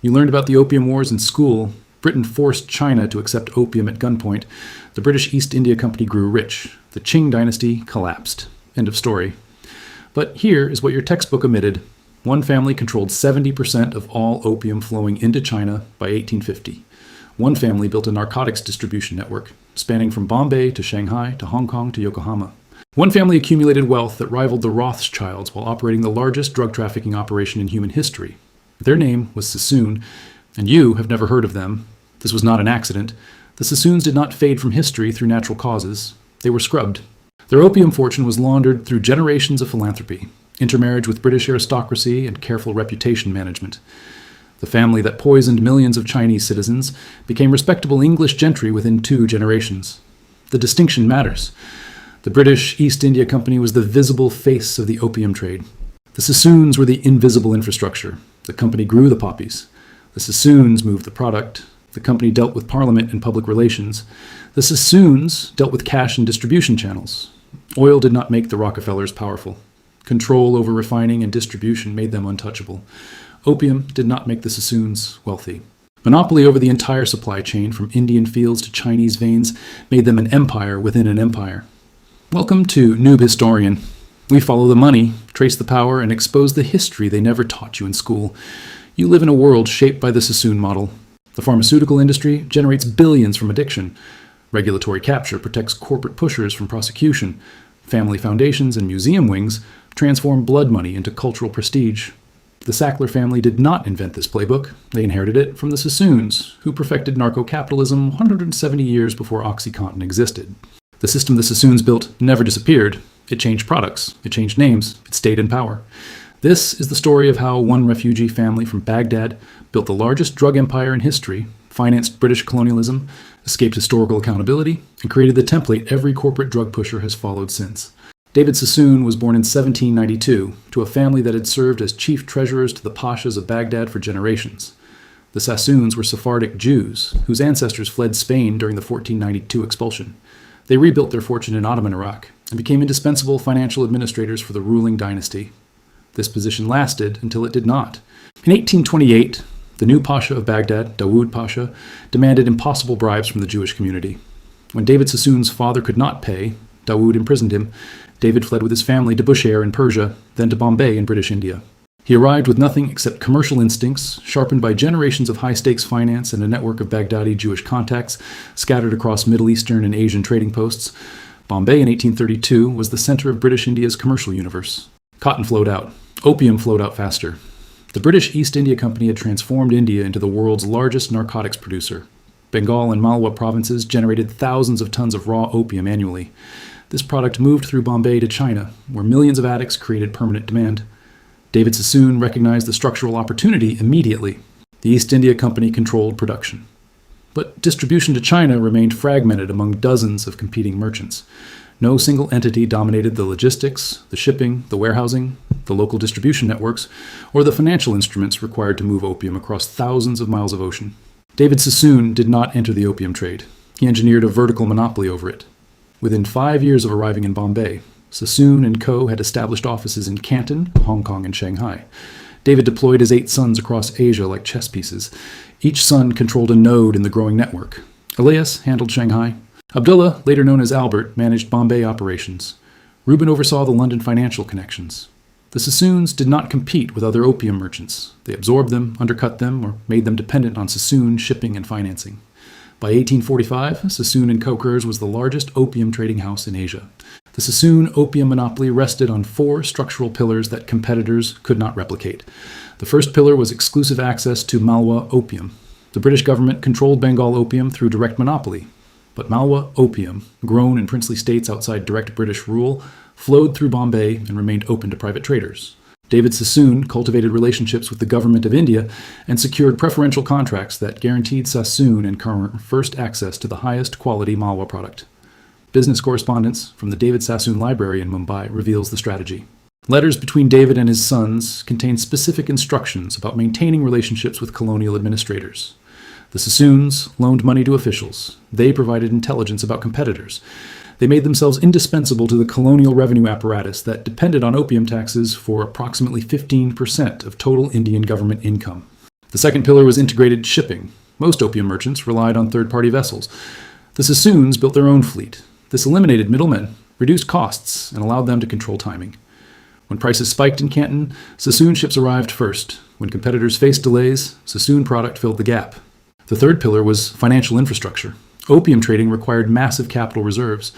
You learned about the Opium Wars in school. Britain forced China to accept opium at gunpoint. The British East India Company grew rich. The Qing dynasty collapsed. End of story. But here is what your textbook omitted. One family controlled 70% of all opium flowing into China by 1850. One family built a narcotics distribution network, spanning from Bombay to Shanghai to Hong Kong to Yokohama. One family accumulated wealth that rivaled the Rothschilds while operating the largest drug trafficking operation in human history. Their name was Sassoon, and you have never heard of them. This was not an accident. The Sassoons did not fade from history through natural causes. They were scrubbed. Their opium fortune was laundered through generations of philanthropy, intermarriage with British aristocracy, and careful reputation management. The family that poisoned millions of Chinese citizens became respectable English gentry within 2 generations. The distinction matters. The British East India Company was the visible face of the opium trade. The Sassoons were the invisible infrastructure. The company grew the poppies. The Sassoons moved the product. The company dealt with parliament and public relations. The Sassoons dealt with cash and distribution channels. Oil did not make the Rockefellers powerful. Control over refining and distribution made them untouchable. Opium did not make the Sassoons wealthy. Monopoly over the entire supply chain, from Indian fields to Chinese veins, made them an empire within an empire. Welcome to Noob Historian. We follow the money, trace the power, and expose the history they never taught you in school. You live in a world shaped by the Sassoon model. The pharmaceutical industry generates billions from addiction. Regulatory capture protects corporate pushers from prosecution. Family foundations and museum wings transform blood money into cultural prestige. The Sackler family did not invent this playbook. They inherited it from the Sassoons, who perfected narco-capitalism 170 years before OxyContin existed. The system the Sassoons built never disappeared. It changed products. It changed names. It stayed in power. This is the story of how one refugee family from Baghdad built the largest drug empire in history, financed British colonialism, escaped historical accountability, and created the template every corporate drug pusher has followed since. David Sassoon was born in 1792 to a family that had served as chief treasurers to the pashas of Baghdad for generations. The Sassoons were Sephardic Jews whose ancestors fled Spain during the 1492 expulsion. They rebuilt their fortune in Ottoman Iraq and became indispensable financial administrators for the ruling dynasty. This position lasted until it did not. In 1828, the new Pasha of Baghdad, Dawood Pasha, demanded impossible bribes from the Jewish community. When David Sassoon's father could not pay, Dawood imprisoned him. David fled with his family to Bushehr in Persia, then to Bombay in British India. He arrived with nothing except commercial instincts, sharpened by generations of high-stakes finance and a network of Baghdadi Jewish contacts scattered across Middle Eastern and Asian trading posts. Bombay in 1832 was the center of British India's commercial universe. Cotton flowed out. Opium flowed out faster. The British East India Company had transformed India into the world's largest narcotics producer. Bengal and Malwa provinces generated thousands of tons of raw opium annually. This product moved through Bombay to China, where millions of addicts created permanent demand. David Sassoon recognized the structural opportunity immediately. The East India Company controlled production. But distribution to China remained fragmented among dozens of competing merchants. No single entity dominated the logistics, the shipping, the warehousing, the local distribution networks, or the financial instruments required to move opium across thousands of miles of ocean. David Sassoon did not enter the opium trade. He engineered a vertical monopoly over it. Within 5 years of arriving in Bombay, Sassoon and Co. had established offices in Canton, Hong Kong, and Shanghai. David deployed his 8 sons across Asia like chess pieces. Each son controlled a node in the growing network. Elias handled Shanghai. Abdullah, later known as Albert, managed Bombay operations. Reuben oversaw the London financial connections. The Sassoons did not compete with other opium merchants. They absorbed them, undercut them, or made them dependent on Sassoon shipping and financing. By 1845, Sassoon and Cokers was the largest opium trading house in Asia. The Sassoon opium monopoly rested on 4 structural pillars that competitors could not replicate. The first pillar was exclusive access to Malwa opium. The British government controlled Bengal opium through direct monopoly. But Malwa opium, grown in princely states outside direct British rule, flowed through Bombay and remained open to private traders. David Sassoon cultivated relationships with the government of India and secured preferential contracts that guaranteed Sassoon and Current first access to the highest quality Malwa product. Business correspondence from the David Sassoon Library in Mumbai reveals the strategy. Letters between David and his sons contain specific instructions about maintaining relationships with colonial administrators. The Sassoons loaned money to officials. They provided intelligence about competitors. They made themselves indispensable to the colonial revenue apparatus that depended on opium taxes for approximately 15% of total Indian government income. The second pillar was integrated shipping. Most opium merchants relied on third-party vessels. The Sassoons built their own fleet. This eliminated middlemen, reduced costs, and allowed them to control timing. When prices spiked in Canton, Sassoon ships arrived first. When competitors faced delays, Sassoon product filled the gap. The third pillar was financial infrastructure. Opium trading required massive capital reserves.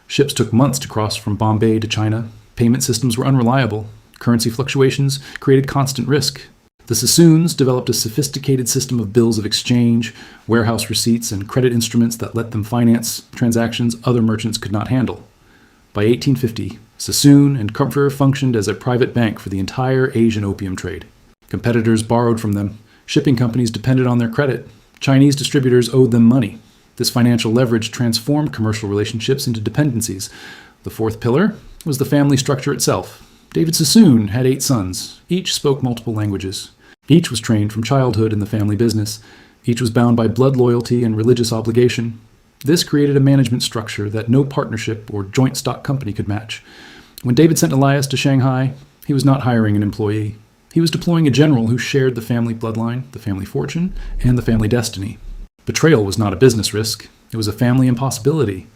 Ships took months to cross from Bombay to China. Payment systems were unreliable. Currency fluctuations created constant risk. The Sassoons developed a sophisticated system of bills of exchange, warehouse receipts, and credit instruments that let them finance transactions other merchants could not handle. By 1850, Sassoon and Comfort functioned as a private bank for the entire Asian opium trade. Competitors borrowed from them. Shipping companies depended on their credit. Chinese distributors owed them money. This financial leverage transformed commercial relationships into dependencies. The fourth pillar was the family structure itself. David Sassoon had 8 sons. Each spoke multiple languages. Each was trained from childhood in the family business. Each was bound by blood loyalty and religious obligation. This created a management structure that no partnership or joint stock company could match. When David sent Elias to Shanghai, he was not hiring an employee. He was deploying a general who shared the family bloodline, the family fortune, and the family destiny. Betrayal was not a business risk. It was a family impossibility.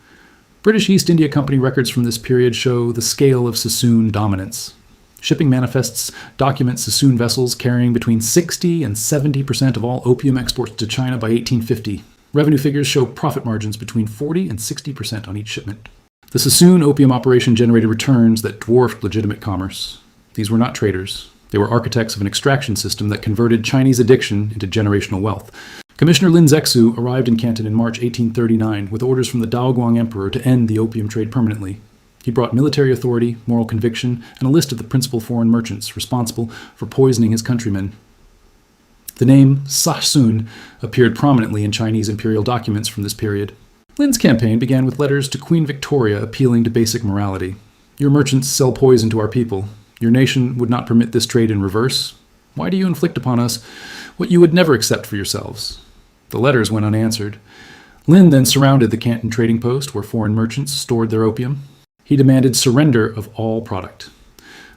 British East India Company records from this period show the scale of Sassoon dominance. Shipping manifests document Sassoon vessels carrying between 60 and 70% of all opium exports to China by 1850. Revenue figures show profit margins between 40 and 60% on each shipment. The Sassoon opium operation generated returns that dwarfed legitimate commerce. These were not traders. They were architects of an extraction system that converted Chinese addiction into generational wealth. Commissioner Lin Zexu arrived in Canton in March 1839 with orders from the Daoguang Emperor to end the opium trade permanently. He brought military authority, moral conviction, and a list of the principal foreign merchants responsible for poisoning his countrymen. The name Sassoon appeared prominently in Chinese imperial documents from this period. Lin's campaign began with letters to Queen Victoria appealing to basic morality. Your merchants sell poison to our people. Your nation would not permit this trade in reverse. Why do you inflict upon us what you would never accept for yourselves? The letters went unanswered. Lin then surrounded the Canton trading post where foreign merchants stored their opium. He demanded surrender of all product.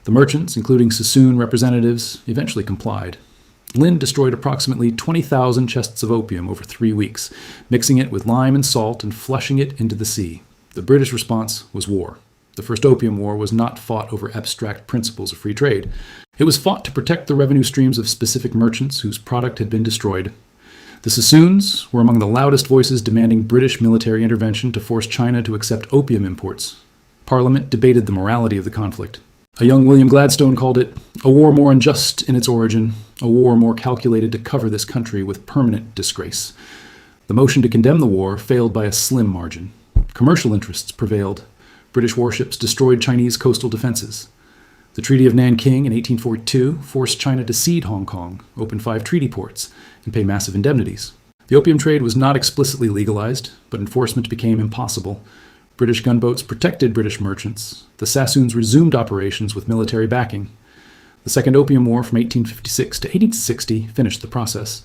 The merchants, including Sassoon representatives, eventually complied. Lin destroyed approximately 20,000 chests of opium over 3 weeks, mixing it with lime and salt and flushing it into the sea. The British response was war. The First Opium War was not fought over abstract principles of free trade. It was fought to protect the revenue streams of specific merchants whose product had been destroyed. The Sassoons were among the loudest voices demanding British military intervention to force China to accept opium imports. Parliament debated the morality of the conflict. A young William Gladstone called it a war more unjust in its origin, a war more calculated to cover this country with permanent disgrace. The motion to condemn the war failed by a slim margin. Commercial interests prevailed. British warships destroyed Chinese coastal defenses. The Treaty of Nanking in 1842 forced China to cede Hong Kong, open 5 treaty ports, and pay massive indemnities. The opium trade was not explicitly legalized, but enforcement became impossible. British gunboats protected British merchants. The Sassoons resumed operations with military backing. The Second Opium War from 1856 to 1860 finished the process.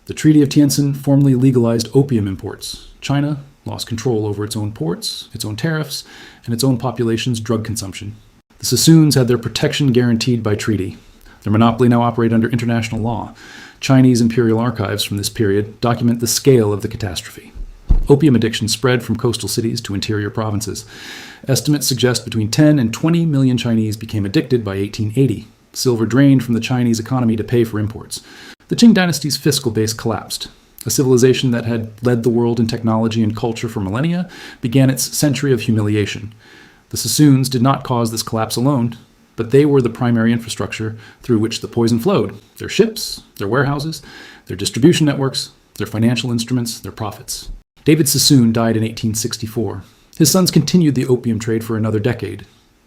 The Treaty of Tientsin formally legalized opium imports. China lost control over its own ports, its own tariffs, and its own population's drug consumption. The Sassoons had their protection guaranteed by treaty. Their monopoly now operated under international law. Chinese imperial archives from this period document the scale of the catastrophe. Opium addiction spread from coastal cities to interior provinces. Estimates suggest between 10 and 20 million Chinese became addicted by 1880. Silver drained from the Chinese economy to pay for imports. The Qing dynasty's fiscal base collapsed. A civilization that had led the world in technology and culture for millennia began its century of humiliation. The Sassoons did not cause this collapse alone, but they were the primary infrastructure through which the poison flowed. Their ships, their warehouses, their distribution networks, their financial instruments, their profits. David Sassoon died in 1864. His sons continued the opium trade for another decade,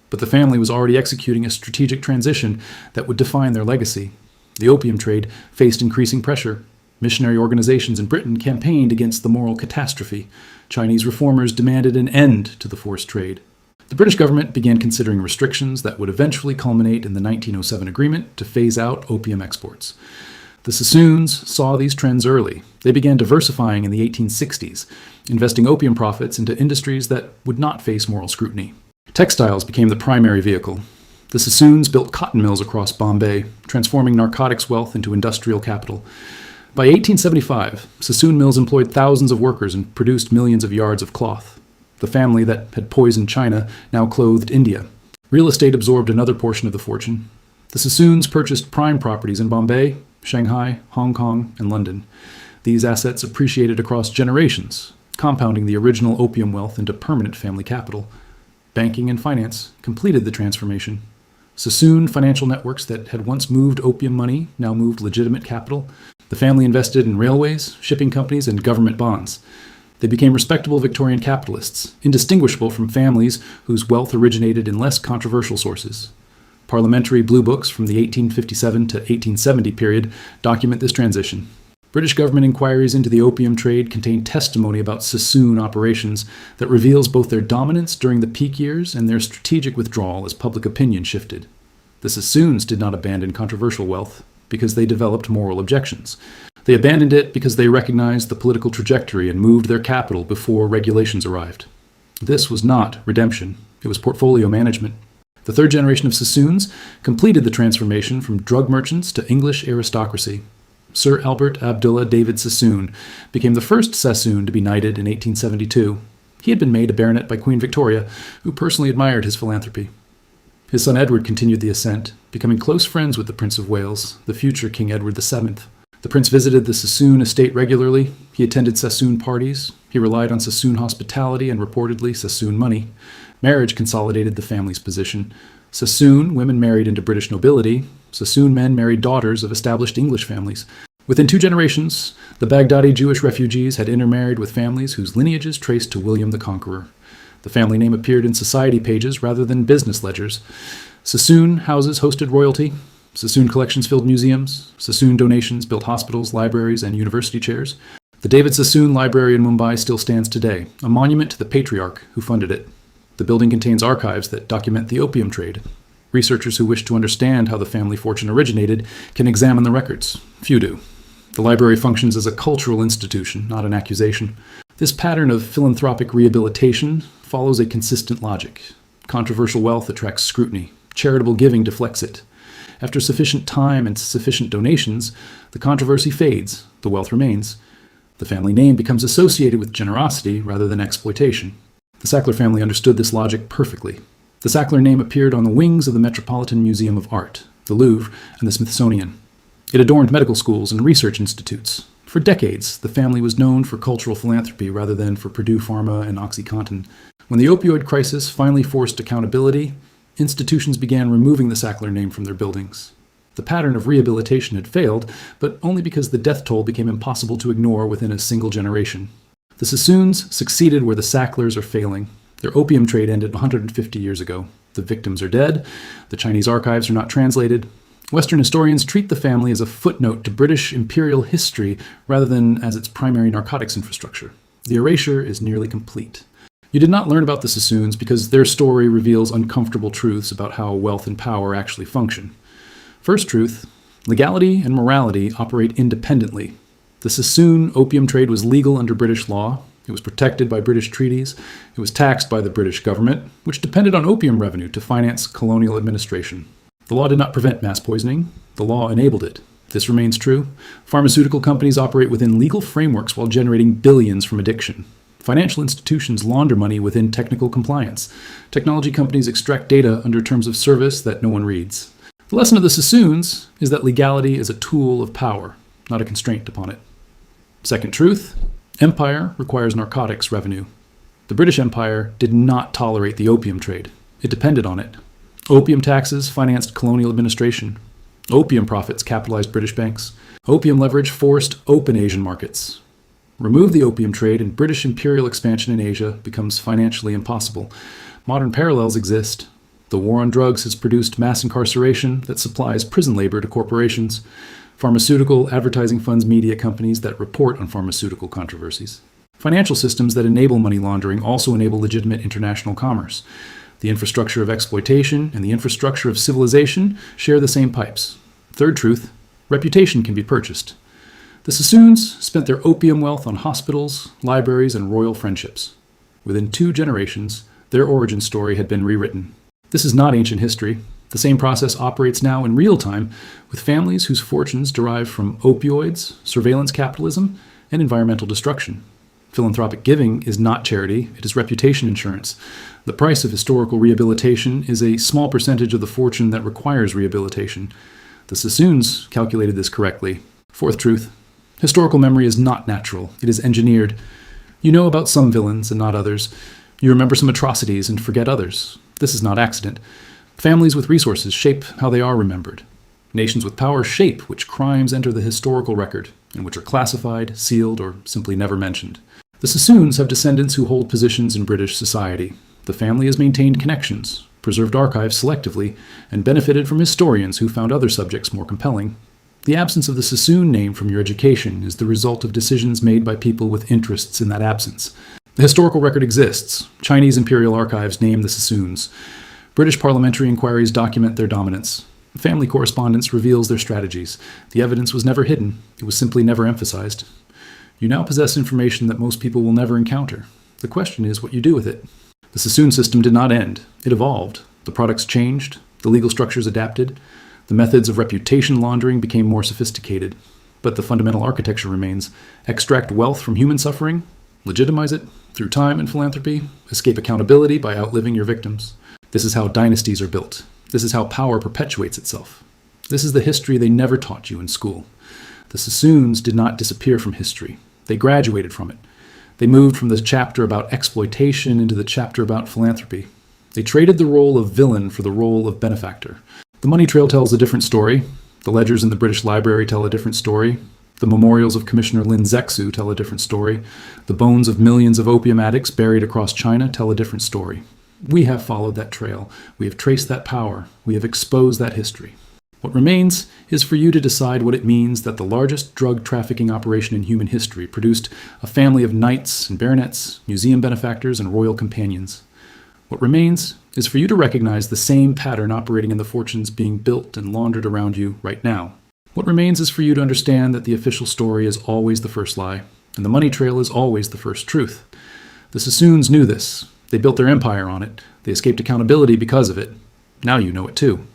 but the family was already executing a strategic transition that would define their legacy. The opium trade faced increasing pressure. Missionary organizations in Britain campaigned against the moral catastrophe. Chinese reformers demanded an end to the forced trade. The British government began considering restrictions that would eventually culminate in the 1907 agreement to phase out opium exports. The Sassoons saw these trends early. They began diversifying in the 1860s, investing opium profits into industries that would not face moral scrutiny. Textiles became the primary vehicle. The Sassoons built cotton mills across Bombay, transforming narcotics wealth into industrial capital. By 1875, Sassoon mills employed thousands of workers and produced millions of yards of cloth. The family that had poisoned China now clothed India. Real estate absorbed another portion of the fortune. The Sassoons purchased prime properties in Bombay, Shanghai, Hong Kong, and London. These assets appreciated across generations, compounding the original opium wealth into permanent family capital. Banking and finance completed the transformation. Sassoon financial networks that had once moved opium money now moved legitimate capital. The family invested in railways, shipping companies, and government bonds. They became respectable Victorian capitalists, indistinguishable from families whose wealth originated in less controversial sources. Parliamentary blue books from the 1857 to 1870 period document this transition. British government inquiries into the opium trade contain testimony about Sassoon operations that reveals both their dominance during the peak years and their strategic withdrawal as public opinion shifted. The Sassoons did not abandon controversial wealth because they developed moral objections. They abandoned it because they recognized the political trajectory and moved their capital before regulations arrived. This was not redemption. It was portfolio management. The third generation of Sassoons completed the transformation from drug merchants to English aristocracy. Sir Albert Abdullah David Sassoon became the first Sassoon to be knighted in 1872. He had been made a baronet by Queen Victoria, who personally admired his philanthropy. His son Edward continued the ascent, becoming close friends with the Prince of Wales, the future King Edward VII. The prince visited the Sassoon estate regularly. He attended Sassoon parties. He relied on Sassoon hospitality and reportedly Sassoon money. Marriage consolidated the family's position. Sassoon women married into British nobility. Sassoon men married daughters of established English families. Within 2 generations, the Baghdadi Jewish refugees had intermarried with families whose lineages traced to William the Conqueror. The family name appeared in society pages rather than business ledgers. Sassoon houses hosted royalty. Sassoon collections filled museums. Sassoon donations built hospitals, libraries, and university chairs. The David Sassoon Library in Mumbai still stands today, a monument to the patriarch who funded it. The building contains archives that document the opium trade. Researchers who wish to understand how the family fortune originated can examine the records. Few do. The library functions as a cultural institution, not an accusation. This pattern of philanthropic rehabilitation follows a consistent logic. Controversial wealth attracts scrutiny. Charitable giving deflects it. After sufficient time and sufficient donations, the controversy fades, the wealth remains. The family name becomes associated with generosity rather than exploitation. The Sackler family understood this logic perfectly. The Sackler name appeared on the wings of the Metropolitan Museum of Art, the Louvre, and the Smithsonian. It adorned medical schools and research institutes. For decades, the family was known for cultural philanthropy rather than for Purdue Pharma and OxyContin. When the opioid crisis finally forced accountability, institutions began removing the Sackler name from their buildings. The pattern of rehabilitation had failed, but only because the death toll became impossible to ignore within a single generation. The Sassoons succeeded where the Sacklers are failing. Their opium trade ended 150 years ago. The victims are dead. The Chinese archives are not translated. Western historians treat the family as a footnote to British imperial history rather than as its primary narcotics infrastructure. The erasure is nearly complete. You did not learn about the Sassoons because their story reveals uncomfortable truths about how wealth and power actually function. First truth, legality and morality operate independently. The Sassoon opium trade was legal under British law. It was protected by British treaties. It was taxed by the British government, which depended on opium revenue to finance colonial administration. The law did not prevent mass poisoning. The law enabled it. This remains true. Pharmaceutical companies operate within legal frameworks while generating billions from addiction. Financial institutions launder money within technical compliance. Technology companies extract data under terms of service that no one reads. The lesson of the Sassoons is that legality is a tool of power, not a constraint upon it. Second truth, empire requires narcotics revenue. The British Empire did not tolerate the opium trade. It depended on it. Opium taxes financed colonial administration. Opium profits capitalized British banks. Opium leverage forced open Asian markets. Remove the opium trade and British imperial expansion in Asia becomes financially impossible. Modern parallels exist. The war on drugs has produced mass incarceration that supplies prison labor to corporations, pharmaceutical advertising funds media companies that report on pharmaceutical controversies. Financial systems that enable money laundering also enable legitimate international commerce. The infrastructure of exploitation and the infrastructure of civilization share the same pipes. Third truth, reputation can be purchased. The Sassoons spent their opium wealth on hospitals, libraries, and royal friendships. Within 2 generations, their origin story had been rewritten. This is not ancient history. The same process operates now in real time with families whose fortunes derive from opioids, surveillance capitalism, and environmental destruction. Philanthropic giving is not charity, it is reputation insurance. The price of historical rehabilitation is a small percentage of the fortune that requires rehabilitation. The Sassoons calculated this correctly. Fourth truth: historical memory is not natural, it is engineered. You know about some villains and not others. You remember some atrocities and forget others. This is not accident. Families with resources shape how they are remembered. Nations with power shape which crimes enter the historical record, and which are classified, sealed, or simply never mentioned. The Sassoons have descendants who hold positions in British society. The family has maintained connections, preserved archives selectively, and benefited from historians who found other subjects more compelling. The absence of the Sassoon name from your education is the result of decisions made by people with interests in that absence. The historical record exists. Chinese imperial archives name the Sassoons. British parliamentary inquiries document their dominance. Family correspondence reveals their strategies. The evidence was never hidden. It was simply never emphasized. You now possess information that most people will never encounter. The question is what you do with it. The Sassoon system did not end. It evolved. The products changed. The legal structures adapted. The methods of reputation laundering became more sophisticated. But the fundamental architecture remains. Extract wealth from human suffering, legitimize it through time and philanthropy, escape accountability by outliving your victims. This is how dynasties are built. This is how power perpetuates itself. This is the history they never taught you in school. The Sassoons did not disappear from history. They graduated from it. They moved from the chapter about exploitation into the chapter about philanthropy. They traded the role of villain for the role of benefactor. The money trail tells a different story. The ledgers in the British Library tell a different story. The memorials of Commissioner Lin Zexu tell a different story. The bones of millions of opium addicts buried across China tell a different story. We have followed that trail. We have traced that power. We have exposed that history. What remains is for you to decide what it means that the largest drug trafficking operation in human history produced a family of knights and baronets, museum benefactors, and royal companions. What remains is for you to recognize the same pattern operating in the fortunes being built and laundered around you right now. What remains is for you to understand that the official story is always the first lie, and the money trail is always the first truth. The Sassoons knew this. They built their empire on it. They escaped accountability because of it. Now you know it too.